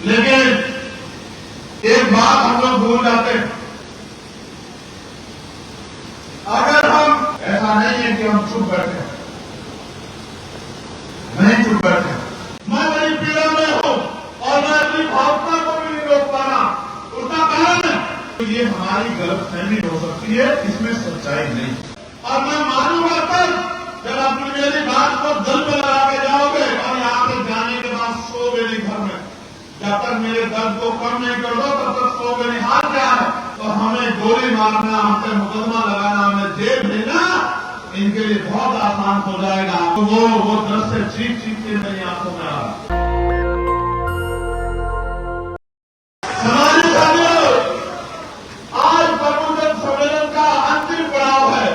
लेकिन एक बात हम लोग भूल जाते हैं, अगर हम ऐसा नहीं है कि हम चुप बैठे, नहीं चुप बैठे, मैं बड़ी पीड़ा में हूं और मैं अपनी भावना को भी नहीं रोक पा रहा। उसका कारण है तो ये हमारी गलतफहमी हो सकती है, इसमें सच्चाई नहीं। और मैं मानूंगा तब जब अपनी मेरी बात को दिल में लगा के जाओगे और यहाँ से जाने के बाद सोओगे नहीं घर में। जब तक मेरे दर्द को कम नहीं कर दो तब तक सोओगे नहीं। हाल क्या है, तो हमें गोली मारना, हमसे मुकदमा लगाना, हमें जेल भेजना इनके लिए बहुत आसान हो जाएगा। तो वो दृश्य चीख चीख के मेरी आंखों में आ रहा। समाज साथियों, आज प्रबुद्धन सम्मेलन का अंतिम पड़ाव है,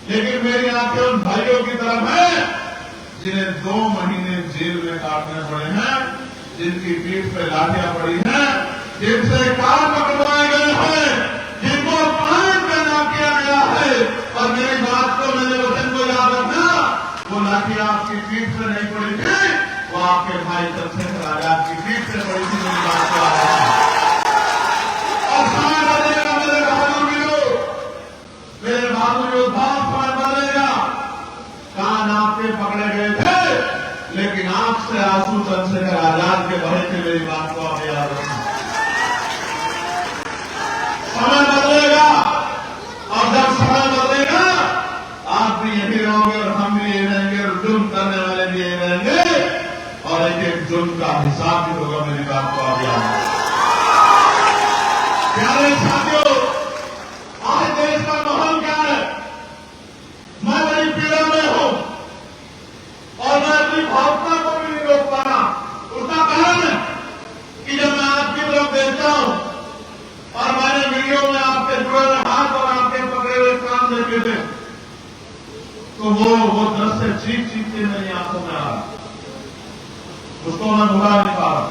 लेकिन मेरी आंखें उन भाइयों की तरफ है जिन्हें 2 महीने जेल में काटने पड़े हैं, जिनकी पीठ पे लाठियां पड़ी हैं, जिनसे कान पकड़वाए गए हैं, जिनको अपमान पैदा किया गया है। और मेरी बात को, मेरे वचन को याद रखना, वो लाठियां आपकी पीठ से नहीं पड़ी थी, वो आपके भाई चंद्रशेखर आजाद की पीठ से पड़ी थी। मेरी बात को याद रखना। और समय बदलेगा मेरे बहादुर, मेरे बहादुर योद्धा, समय बदलेगा। कान आपके पकड़े गए थे, लेकिन आंख से आंसू चंद्रशेखर आजाद के बहे थे। मेरी बात को आप याद रखना। समय बदलेगा और जब समय बदलेगा आप भी यही रहोगे और हम भी यही रहेंगे और जुर्म करने वाले भी यही रहेंगे और एक एक जुर्म का हिसाब भी होगा। मेरी बात को आप याद रखना। प्यारे साथियों, आज देश का माहौल क्या है, मैं बड़ी पीड़ा में हूं और मैं अपनी भावना को भी नहीं रोक पा रहा। उसका कारण है कि जब मैं आपकी तरफ देखता हूं और मैंने वीडियो में आपके जुड़े हाथ और आपके पकड़े हुए कान देखे थे, तो वो दृश्य चीख चीख के मेरी आंखों में आ रहा, उसको मैं भुला नहीं पा रहा।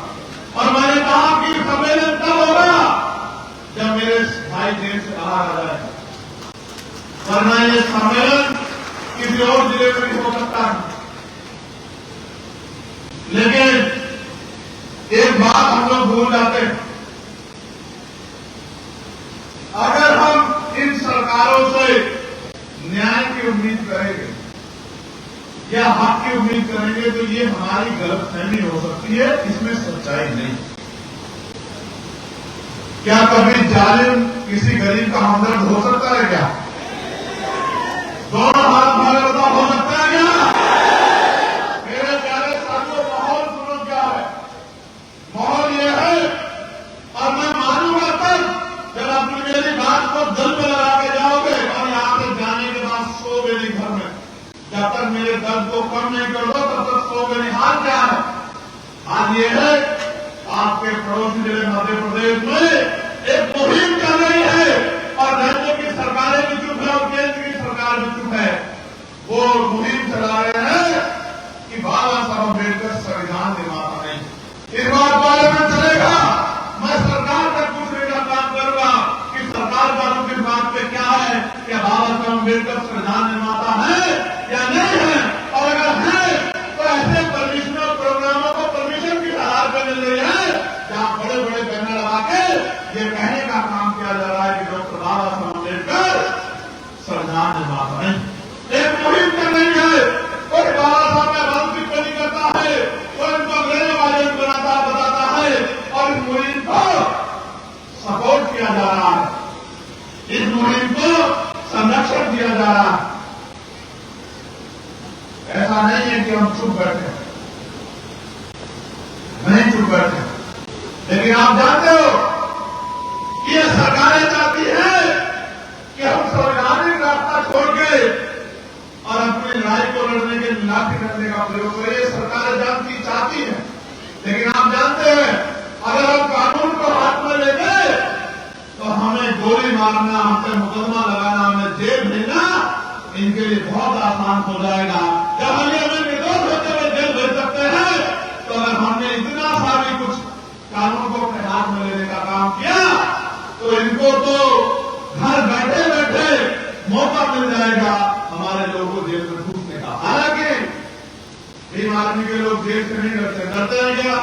और मैंने कहा कि सम्मेलन तब होगा जब मेरे भाई जेल से बाहर आ जाए, वरना ये सम्मेलन किसी और जिले में भी हो सकता है। लेकिन एक बात हम लोग भूल जाते हैं, अगर हम इन सरकारों से न्याय की उम्मीद करेंगे या हक की उम्मीद करेंगे तो ये हमारी गलतफहमी हो सकती है, इसमें सच्चाई नहीं। क्या कभी जालिम किसी गरीब का हमदर्द हो सकता है क्या? दोनों हाथ भागवता हो सकता है क्या? मेरे प्यारे साथियों, माहौल सुनो क्या है। माहौल ये है, और मैं मानूंगा तब जब अपनी मेरी बात को दिल में लगा के जाओगे और यहाँ से जाने के बाद सोओगे नहीं घर में। जब तक मेरे दर्द को कम नहीं कर दो तब तक सोओगे नहीं। हाल क्या है, हाल ये है, आपके पड़ोसी जिले मध्य प्रदेश में एक मुहिम चल रही है और राज्य की सरकारें भी चुप है और केंद्र की सरकार भी चुप है। वो मुहिम चला रहे हैं कि बाबा साहब अम्बेडकर संविधान निर्माता नहीं। इस बात बारे में चलेगा, मैं सरकार तक पूछने का काम करूंगा कि सरकार का रुख इस बात पे क्या है, क्या बाबा साहब अम्बेडकर संविधान निर्माता है या नहीं है। और अगर है तो ऐसे परमिशनल प्रोग्रामों को परमिशन की आधार पर मिल रही है जहां बड़े बड़े बैनर लगा के ये कहने का काम किया जा रहा है कि डॉक्टर बाबा साहब अम्बेडकर संविधान निर्माता नहीं। एक मुहिम कर रही है, कोई बाबा साहब का बहुत टिप्पणी करता है, कोई उनको अंग्रेजवादी बनाता बताता है और इस मुहिम को सपोर्ट किया जा रहा है, इस मुहिम को संरक्षण दिया जा रहा है। ऐसा नहीं है कि हम चुप बैठे, नहीं चुप बैठे, लेकिन आप जानते हो ये सरकारें चाहती हैं कि हम संवैधानिक रास्ता छोड़ के और अपनी लड़ाई को लड़ने के लाठी डंडे का प्रयोग करें। ये सरकारें जानती चाहती हैं, लेकिन आप जानते हैं अगर हम कानून को हाथ में लेंगे तो हमें गोली मारना, हमसे मुकदमा लगाना, हमें जेल भेजना इनके लिए बहुत आसान हो जाएगा। जब हमें निर्दोष होते हुए जेल भेज सकते हैं, तो अगर हमने इतना सा भी कुछ कानून को अपने हाथ में लेने का काम किया तो इनको तो घर बैठे बैठे मौका मिल जाएगा हमारे लोगों को जेल में घुसने का। हालांकि भीम आर्मी के लोग जेल से नहीं डरते, डरते हैं क्या?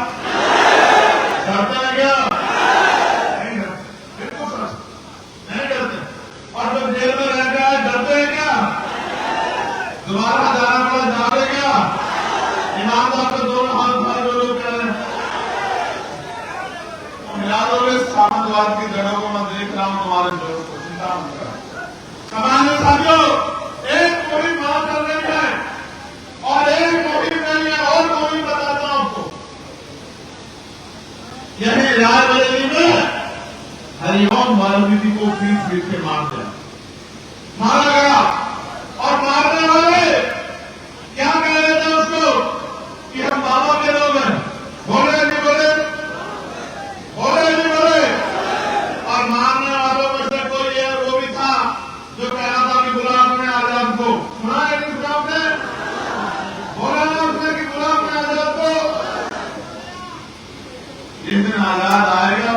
आतंकवाद की जड़ों को मैं देख रहा हूं तुम्हारे लोगों को, चिंता मत करो। सामान्य साथियों, एक मुहिम वहां चल रही है और एक मुहिम नहीं है, और मुहिम बताता हूं आपको। यही रायबरेली में हरिओम वाल्मीकि को पीट के मारा गया और मारने वाले क्या कह रहे थे उसको कि हम बाबा के लोग हैं, बोले नहीं बोले, बोले नहीं बोले। और मारने वालों में से कोई ये वो भी था जो कह रहा था कि गुलाम ने आजाद को, सुना है कि गुलाम ने बोला ना उसने कि गुलाम ने आजाद को। जिस दिन आजाद आएगा,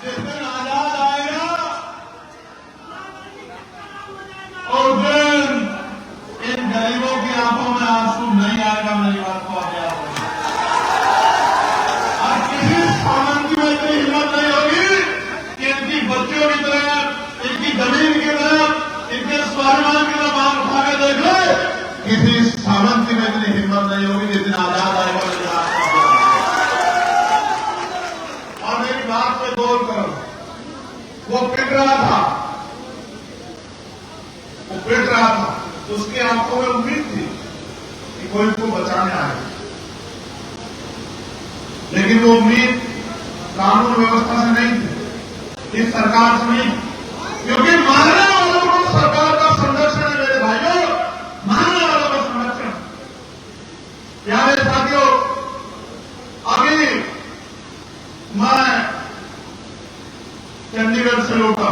जिस दिन आजाद आएगा और दिन इन गरीबों की आंखों में आंसू नहीं आएगा। मेरी बात को आप याद रखें। और किसी सामंती में इतनी हिम्मत नहीं होगी कि इनकी बच्चियों की तरफ, इनकी जमीन की तरफ, इनके स्वाभिमान की तरफ आंख उठा के देख ले। किसी सामंती में इतनी हिम्मत नहीं होगी जिस दिन आजाद आएगा। और मेरी बात पे गौर करो, वो पिट रहा था, वो पिट रहा था, उसकी आंखों में उम्मीद थी कि कोई इसको बचाने आए, लेकिन वो उम्मीद कानून व्यवस्था से नहीं थी, इस सरकार से नहीं, क्योंकि मारने वालों को सरकार का संरक्षण है। मेरे भाइयों, मारने वालों का संरक्षण। प्यारे साथियों, अभी मैं चंडीगढ़ से लौटा,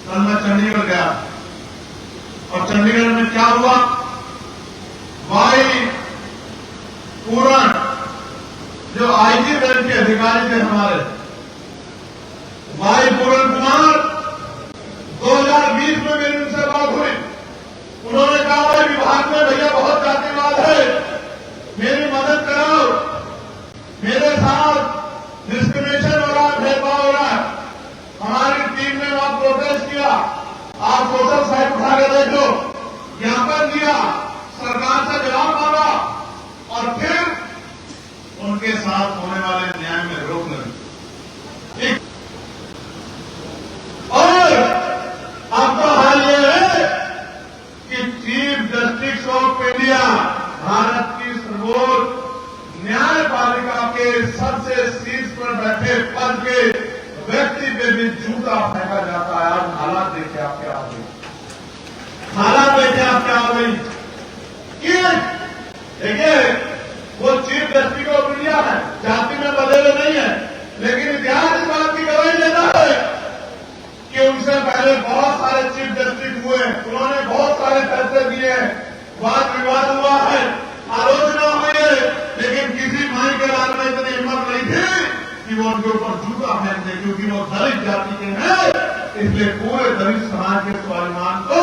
कल मैं चंडीगढ़ गया और चंडीगढ़ में क्या हुआ, भाई पूरण जो आईजी रैंक के अधिकारी थे हमारे, भाई पूरण कुमार, 2020 में मेरी उनसे बात हुई। उन्होंने कहा भाई विभाग में भैया बहुत जातिवाद है, मेरी मदद कराओ, मेरे साथ डिस्क्रिमिनेशन हो रहा है, भेदभाव हो रहा है। हमारी टीम ने वहां प्रोटेस्ट किया, आप सोशल साइट उठा के देख लो, ज्ञापन दिया, सरकार से जवाब मांगा और फिर उनके साथ होने वाले न्याय में रोक लगी। और अब तो हाल यह है कि chief justice of India, Bharat की सर्वोच्च न्यायपालिका के सबसे शीर्ष पर बैठे पद के व्यक्ति पे भी जूता फेंका जाता है। आज हालात देखे आप क्या हो गई, हालात देखे आप क्या हो गई। देखिए, वो चीफ जस्टिस ऑफ इंडिया है, जाति में बदले नहीं है, लेकिन इतिहास इस बात की गवाही देता है कि उनसे पहले बहुत सारे चीफ जस्टिस हुए, उन्होंने बहुत सारे फैसले दिए, वाद विवाद हुआ है, आलोचना हुई है, लेकिन किसी भाई के लाल में इतनी हिम्मत नहीं थी कि वो उनके ऊपर जूता फेंक दे, क्योंकि वो दलित जाति के हैं। इसलिए पूरे दलित समाज के स्वाभिमान को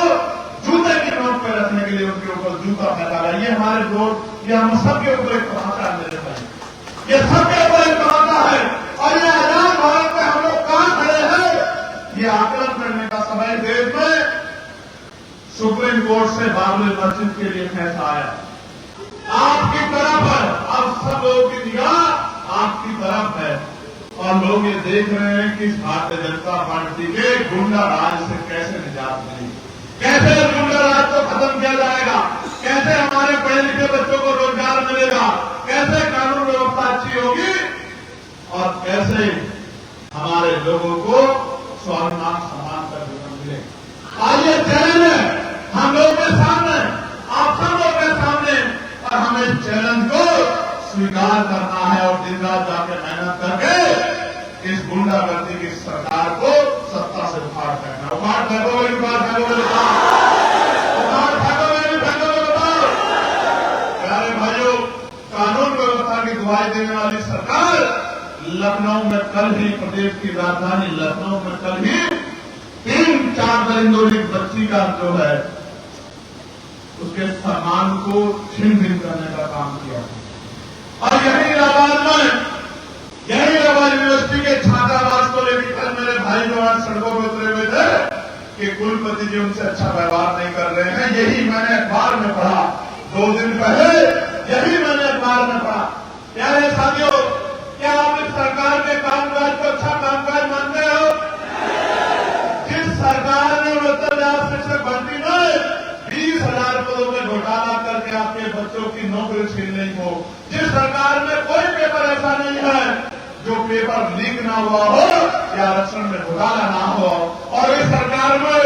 जूते की नोक पर रखने के लिए उनके ऊपर जूता फेंका गया। ये हमारे लोग, ये हम सबके ऊपर एक तमाचा है मेरे भाई, ये सबके ऊपर एक तमाचा है। और ये आजाद भारत में हम लोग कहां खड़े हैं, ये आकलन करने का समय। देश में सुप्रीम कोर्ट से बाबरी मस्जिद के लिए फैसला आया, आपकी तरफ है, अब सब लोगों की निगाह आपकी तरफ है और लोग ये देख रहे हैं कि भारतीय जनता पार्टी के गुंडा राज से कैसे निजात मिली, कैसे गुंडा राज को खत्म किया जाएगा, कैसे हमारे पढ़े लिखे बच्चों को रोजगार मिलेगा, कैसे कानून व्यवस्था अच्छी होगी और कैसे हमारे लोगों को स्वाभिमान सम्मान का जीवन मिलेगा। आज ये चैलेंज है हम लोगों के सामने, आप सब लोगों के सामने, और हमें चैलेंज को स्वीकार करना है और दिन रात जाके मेहनत करके इस गुंडागर्दी की सरकार को सत्ता से उखाड़ फेंकना। उखाड़ फेंकोगे, उखाड़ फेंकोगे, उखाड़ फेंकोगे, फेंकोगे, बताओ। प्यारे भाइयों, कानून व्यवस्था की दुहाई देने वाली सरकार लखनऊ में कल ही, प्रदेश की राजधानी लखनऊ में कल ही 3-4 दरिंदों की बच्ची का जो है उसके सम्मान को छीन भिन करने का काम किया। और यही इलाहाबाद यूनिवर्सिटी के छात्रावास को लेकर कल मेरे भाई जवान सड़कों पर उतरे हुए थे कि कुलपति जी उनसे अच्छा व्यवहार नहीं कर रहे हैं। यही मैंने अखबार में पढ़ा 2 दिन पहले, यही मैंने अखबार कि आपके बच्चों की नौकरी छीन नहीं हो। जिस सरकार में कोई पेपर ऐसा नहीं है जो पेपर लीक ना हुआ हो या आरक्षण में घोटाला ना हो। और इस सरकार में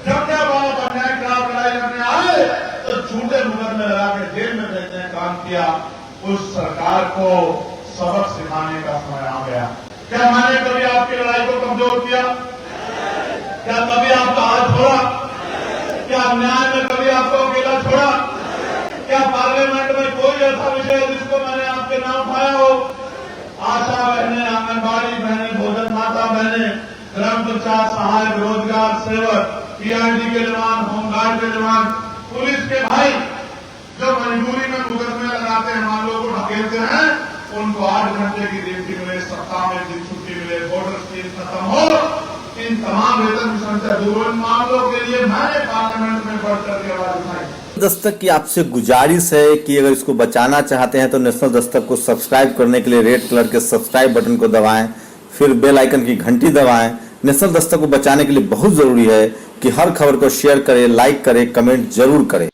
जब जब आप अन्याय खिलाफ लड़ाई करने आए तो झूठे मुकदमे लगा के जेल में भेजने का काम किया। उस सरकार को सबक सिखाने का समय आ गया। क्या मैंने कभी आपकी लड़ाई को कमजोर किया? क्या कभी आपका हाथ छोड़ा? क्या न्याय में कभी आपको अकेला छोड़ा? क्या पार्लियामेंट में कोई ऐसा विषय है जिसको मैंने आपके नाम उठाया हो? आशा बहने, आंगनबाड़ी बहने, भोजन माता बहने, ग्राम पंचायत सहायक, रोजगार सेवक, पीआईडी के जवान, होमगार्ड के जवान, पुलिस के भाई जो मजबूरी में मुकदमे लगाते हैं, मामलों को ढकेलते हैं, उनको 8 घंटे की ड्यूटी मिले, सप्ताह में 1 दिन छुट्टी मिले, बॉर्डर स्टेज खत्म हो, इन तमाम वेतन की संख्या दूर मामलों के लिए मैंने पार्लियामेंट में बढ़ करके आवाज उठाई। दस्तक की आपसे गुजारिश है कि अगर इसको बचाना चाहते हैं तो नेशनल दस्तक को सब्सक्राइब करने के लिए रेड कलर के सब्सक्राइब बटन को दबाएं, फिर बेल आइकन की घंटी दबाएं। नेशनल दस्तक को बचाने के लिए बहुत जरूरी है कि हर खबर को शेयर करें, लाइक करें, कमेंट जरूर करें।